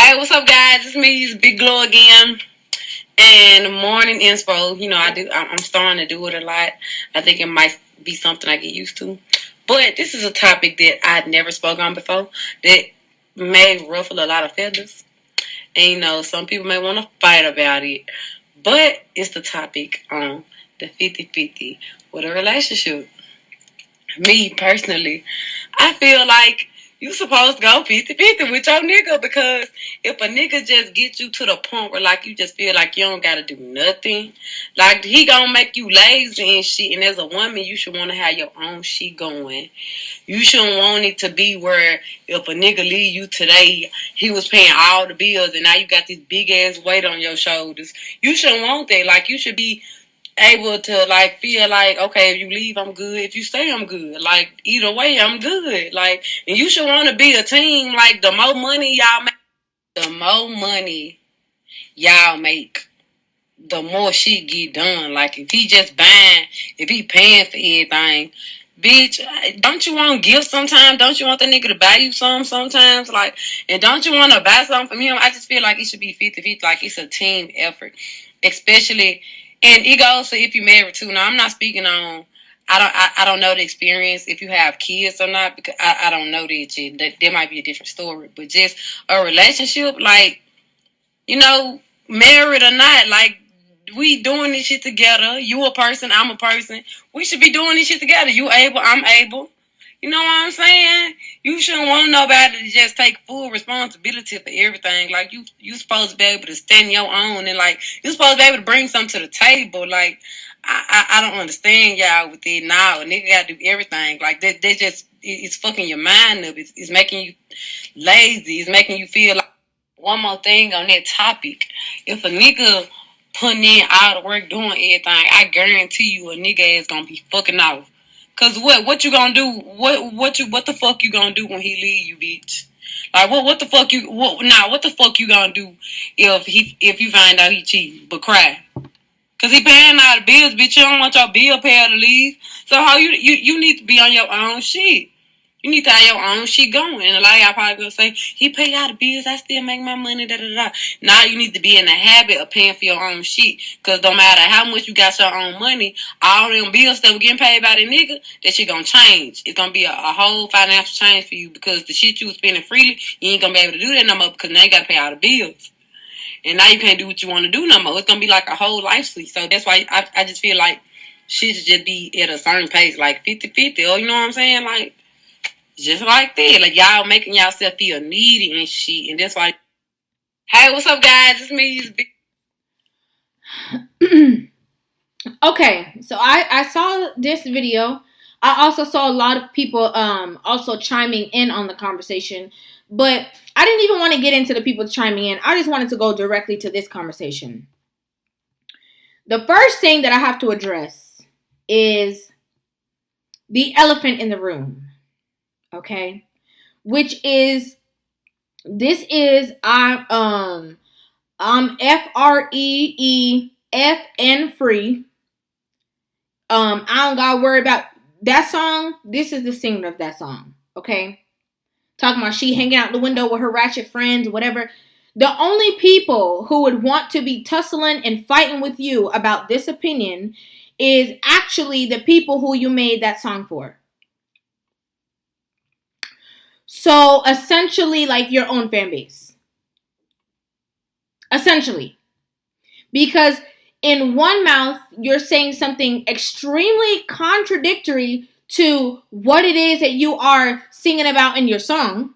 Hey, what's up, guys? It's me, it's Big Glow again. And morning inspo, I'm starting to do it a lot. I think it might be something I get used to. But this is a topic that I'd never spoken on before that may ruffle a lot of feathers. And, some people may want to fight about it. But it's the topic on the 50-50 with a relationship. Me, personally, I feel like you supposed to go 50-50 with your nigga, because if a nigga just gets you to the point where like you just feel like you don't gotta do nothing, like he gonna make you lazy and shit. And as a woman, you should want to have your own shit going. You shouldn't want it to be where if a nigga leave you today, he was paying all the bills and now you got this big ass weight on your shoulders. You shouldn't want that. Like, you should be able to like feel like, okay, if you leave, I'm good. If you stay, I'm good. Like, either way, I'm good. Like, and you should want to be a team. Like, the more money y'all make, the more shit get done. Like, if he paying for everything, bitch, don't you want gifts sometimes? Don't you want the nigga to buy you some sometimes? Like, and don't you want to buy something from him? I just feel like it should be 50-50. Like, it's a team effort, especially. And it goes to if you're married too. Now, I'm not speaking on. I don't know the experience if you have kids or not, because I don't know that yet. That might be a different story. But just a relationship, like, married or not, like, we doing this shit together. You a person, I'm a person. We should be doing this shit together. You able, I'm able. You know what I'm saying? You shouldn't want nobody to just take full responsibility for everything. Like, you supposed to be able to stand your own, and like, you supposed to be able to bring something to the table. Like, I don't understand y'all with it now. A nigga gotta do everything. Like, they just, it's fucking your mind up. It's making you lazy. It's making you feel like. One more thing on that topic. If a nigga putting in all the work doing everything, I guarantee you a nigga is gonna be fucking off. Cause what you gonna do? What the fuck you gonna do when he leave you, bitch? Like, what the fuck what the fuck you gonna do if you find out he cheating? But cry. Cause he paying all the bills, bitch. You don't want your bill payer to leave. So how you need to be on your own shit. You need to have your own shit going. And a lot of y'all probably gonna say, he pay all the bills, I still make my money, da da da. Now you need to be in the habit of paying for your own shit. Cause no matter how much you got your own money, all them bills that were getting paid by the nigga, that shit gonna change. It's gonna be a whole financial change for you, because the shit you was spending freely, you ain't gonna be able to do that no more, because now you gotta pay all the bills. And now you can't do what you want to do no more. It's gonna be like a whole life switch. So that's why I just feel like shit should just be at a certain pace, like 50-50, or you know what I'm saying? Like, just like that. Like, y'all making yourself feel needy and shit. And that's why. Hey, what's up, guys? It's me. Okay, so I saw this video. I also saw a lot of people also chiming in on the conversation. But I didn't even want to get into the people chiming in. I just wanted to go directly to this conversation. The first thing that I have to address is the elephant in the room. Okay? Which is, this is I'm FREEFN free. I don't gotta worry about that song. This is the singer of that song. Okay? Talking about she hanging out the window with her ratchet friends, whatever. The only people who would want to be tussling and fighting with you about this opinion is actually the people who you made that song for. So essentially, like, your own fan base. Essentially. Because in one mouth, you're saying something extremely contradictory to what it is that you are singing about in your song.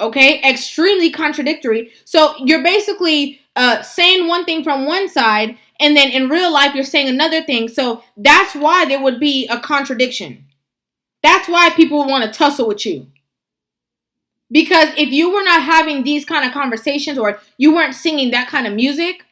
Okay? Extremely contradictory. So you're basically saying one thing from one side, and then in real life, you're saying another thing. So that's why there would be a contradiction. That's why people want to tussle with you. Because if you were not having these kind of conversations, or you weren't singing that kind of music,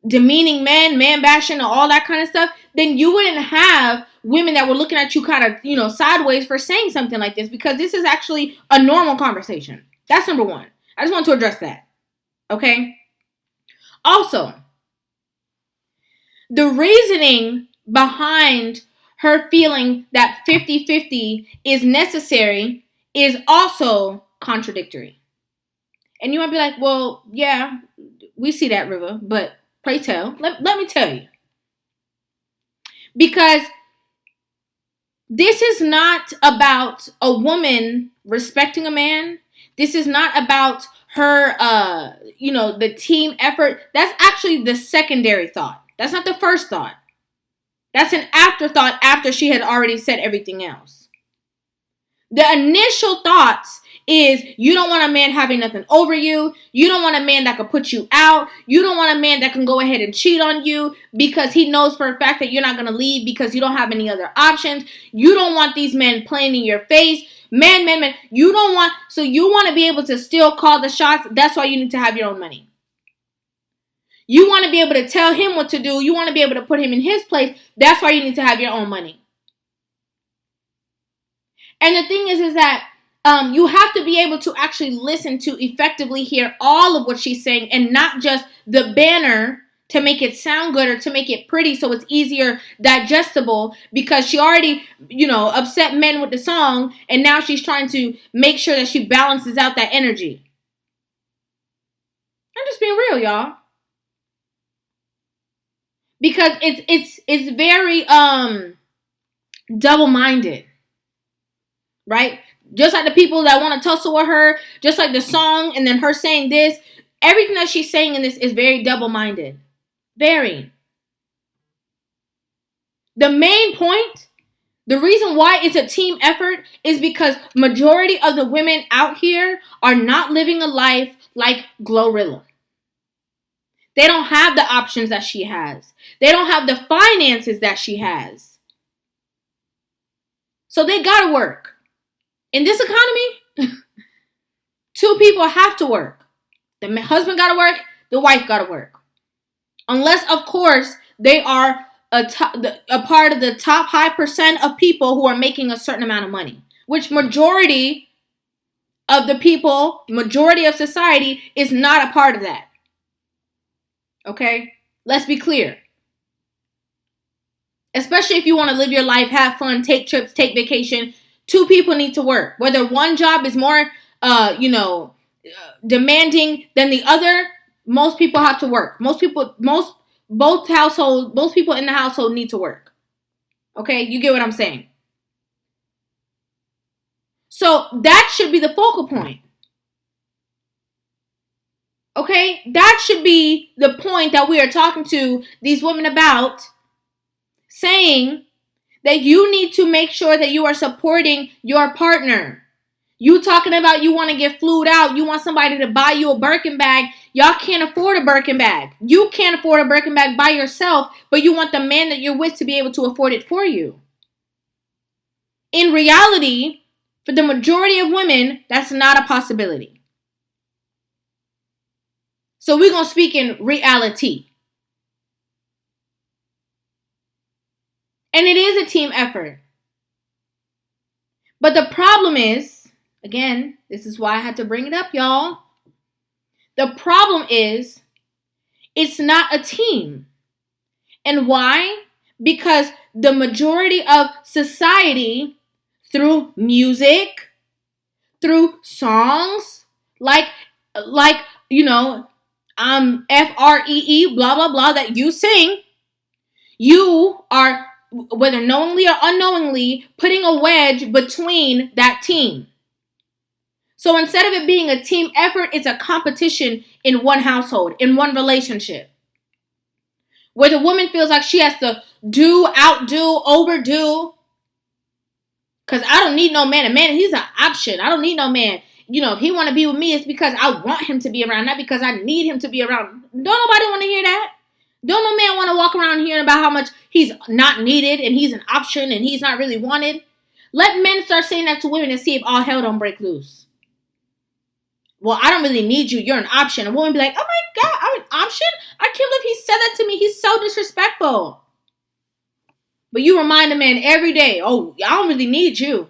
demeaning men, man bashing, and all that kind of stuff, then you wouldn't have women that were looking at you kind of, sideways for saying something like this, because this is actually a normal conversation. That's number one. I just want to address that. Okay? Also, the reasoning behind her feeling that 50-50 is necessary is also contradictory. And you might be like, well, yeah, we see that, Rivah, but pray tell. Let me tell you. Because this is not about a woman respecting a man. This is not about her, the team effort. That's actually the secondary thought. That's not the first thought. That's an afterthought after she had already said everything else. The initial thoughts is you don't want a man having nothing over you. You don't want a man that could put you out. You don't want a man that can go ahead and cheat on you because he knows for a fact that you're not going to leave because you don't have any other options. You don't want these men playing in your face. Man. You don't want, so you want to be able to still call the shots. That's why you need to have your own money. You want to be able to tell him what to do. You want to be able to put him in his place. That's why you need to have your own money. And the thing is that you have to be able to actually listen to effectively hear all of what she's saying and not just the banner to make it sound good or to make it pretty so it's easier digestible because she already, upset men with the song and now she's trying to make sure that she balances out that energy. I'm just being real, y'all. Because it's very double-minded. Right? Just like the people that want to tussle with her, just like the song and then her saying this, everything that she's saying in this is very double-minded. Very. The main point, the reason why it's a team effort is because majority of the women out here are not living a life like Glorilla. They don't have the options that she has. They don't have the finances that she has. So they gotta work. In this economy, two people have to work. The husband gotta work, the wife gotta work. Unless, of course, they are a part of the top high percent of people who are making a certain amount of money. Which majority of the people, majority of society is not a part of that. Okay? Let's be clear. Especially if you want to live your life, have fun, take trips, take vacation. Two people need to work. Whether one job is more, demanding than the other, most people have to work. Most people in the household need to work. Okay? You get what I'm saying? So that should be the focal point. Okay? That should be the point that we are talking to these women about, saying that you need to make sure that you are supporting your partner. You talking about you want to get flued out. You want somebody to buy you a Birkin bag. Y'all can't afford a Birkin bag. You can't afford a Birkin bag by yourself, but you want the man that you're with to be able to afford it for you. In reality, for the majority of women, that's not a possibility. So we're going to speak in reality. And it is a team effort. But the problem is, again, this is why I had to bring it up, y'all. The problem is, it's not a team. And why? Because the majority of society, through music, through songs, like FREE, blah, blah, blah, that you sing, you are, whether knowingly or unknowingly, putting a wedge between that team. So instead of it being a team effort, it's a competition in one household, in one relationship. Where the woman feels like she has to outdo, overdo. Because I don't need no man. A man, he's an option. I don't need no man. If he want to be with me, it's because I want him to be around, not because I need him to be around. Don't nobody want to hear that. Don't no man want to walk around hearing about how much he's not needed and he's an option and he's not really wanted. Let men start saying that to women and see if all hell don't break loose. Well, I don't really need you. You're an option. A woman be like, oh my God, I'm an option? I can't believe he said that to me. He's so disrespectful. But you remind a man every day, oh, I don't really need you.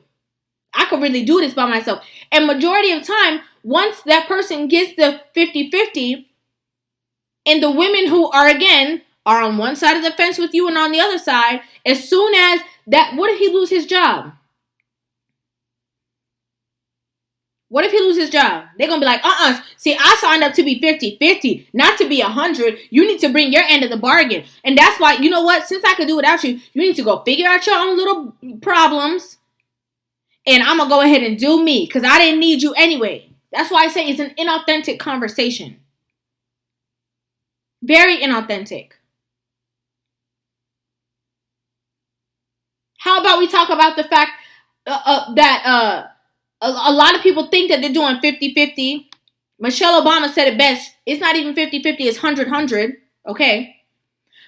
I could really do this by myself. And majority of the time, once that person gets the 50-50, and the women who are on one side of the fence with you and on the other side, as soon as that, what if he lose his job? What if he loses his job? They're going to be like, see, I signed up to be 50-50, not to be 100. You need to bring your end of the bargain. And that's why, you know what? Since I could do without you, you need to go figure out your own little problems. And I'm going to go ahead and do me because I didn't need you anyway. That's why I say it's an inauthentic conversation. Very inauthentic. How about we talk about the fact that a lot of people think that they're doing 50-50. Michelle Obama said it best. It's not even 50-50. It's 100-100. Okay.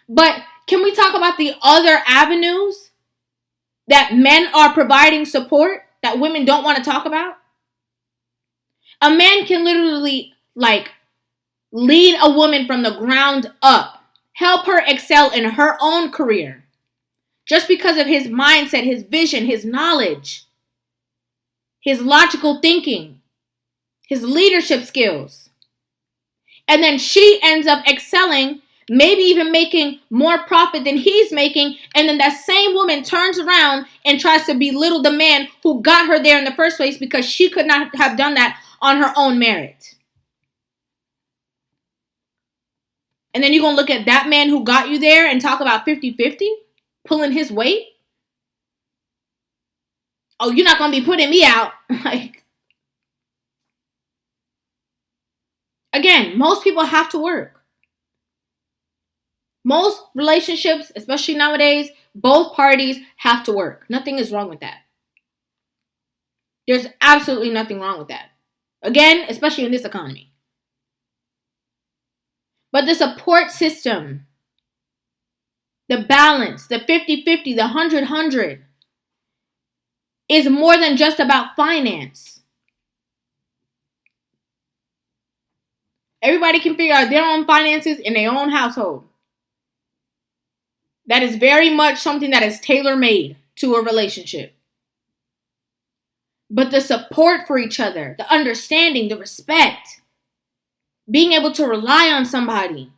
But can we talk about the other avenues that men are providing support that women don't want to talk about? A man can literally, lead a woman from the ground up. Help her excel in her own career. Just because of his mindset, his vision, his knowledge, his logical thinking, his leadership skills. And then she ends up excelling, maybe even making more profit than he's making. And then that same woman turns around and tries to belittle the man who got her there in the first place because she could not have done that on her own merit. And then you're going to look at that man who got you there and talk about 50-50, pulling his weight. Oh, you're not going to be putting me out. Again, most people have to work. Most relationships, especially nowadays, both parties have to work. Nothing is wrong with that. There's absolutely nothing wrong with that. Again, especially in this economy. But the support system, the balance, the 50-50, the 100-100 is more than just about finance. Everybody can figure out their own finances in their own household. That is very much something that is tailor-made to a relationship. But the support for each other, the understanding, the respect, being able to rely on somebody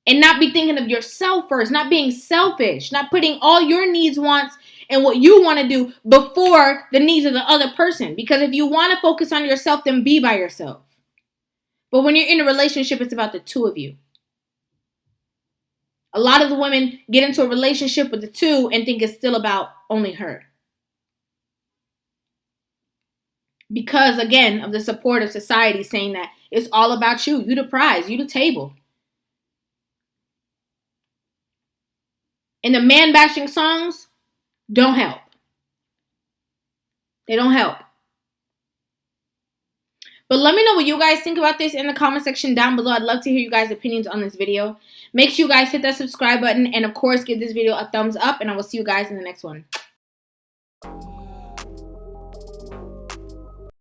and not be thinking of yourself first, not being selfish, not putting all your needs, wants, and what you want to do before the needs of the other person. Because if you want to focus on yourself, then be by yourself. But when you're in a relationship, it's about the two of you. A lot of the women get into a relationship with the two and think it's still about only her. Because, again, of the support of society saying that it's all about you. You the prize. You the table. And the man-bashing songs don't help. They don't help. But let me know what you guys think about this in the comment section down below. I'd love to hear you guys' opinions on this video. Make sure you guys hit that subscribe button. And, of course, give this video a thumbs up. And I will see you guys in the next one.